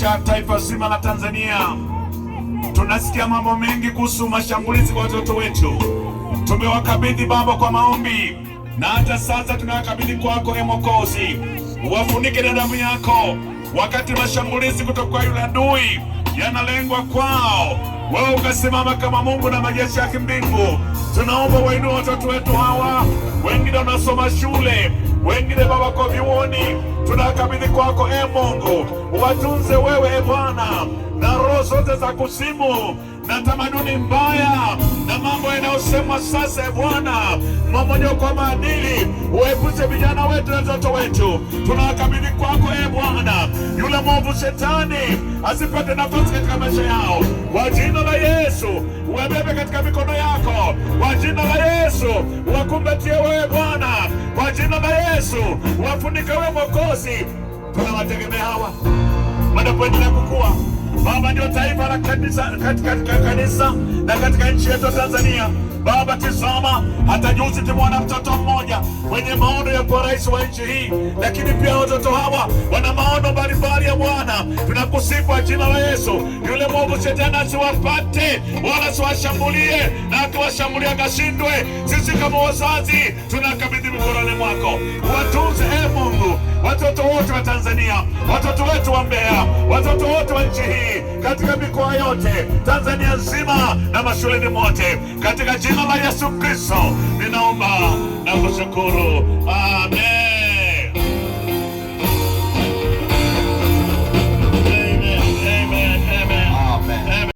katika taifa zima la Tanzania tunasikia mambo mengi kuhusu mashambulizi kwa watoto wetu. Tumewakabidhi Baba kwa maombi, na hata sasa tunawakabidhi kwako, Mwokozi. Wafunike na damu yako wakati mashambulizi kutoka kwa yule adui yanalengwa kwao. Wewe ukasimama kama Mungu na majeshi ya kimbingu. Tunaomba wainue watoto wetu hawa, wengine wanasoma shule, wengine Baba kwa vyuoni. Tunakabidhi kwako, Mungu. Watunze wewe Bwana, na roho zote za kuzimu na tamaduni mbaya na mambo yanayosema sasa Bwana, mmomonyoko wa maadili, uepushe vijana wetu na watoto wetu. Tunawakabidhi kwako Bwana, yule mwovu shetani asipate nafasi katika maisha yao. Kwa jina la Yesu uwabebe katika mikono yako. Kwa jina la Yesu uwakumbatie wewe Bwana. Kwa jina la Yesu uwafunike wewe Mwokozi. Tunawategemea hawa wanapoendelea kukua. Baba, ndio taifa la kanisa, katika kanisa na katika nchi yetu Tanzania. Baba, tazama, hata juzi tumeona mtoto mmoja mwenye maono ya kuwa rais wa nchi hii, lakini pia watoto hawa wana maono mbalimbali ya Bwana. Tunakusifu kwa jina la Yesu, yule mwovu shetani asiwapate wala siwashambulie, na akiwashambulia akashindwe. Sisi kama wazazi tunakabidhi mikononi mwako. Watunze Mungu watoto wote wa Tanzania, watoto wetu wa Mbeya, watoto wote wa nchi hii, katika mikoa yote Tanzania nzima na mashuleni mote, katika jina la Yesu Kristo ninaomba na kushukuru. Amen.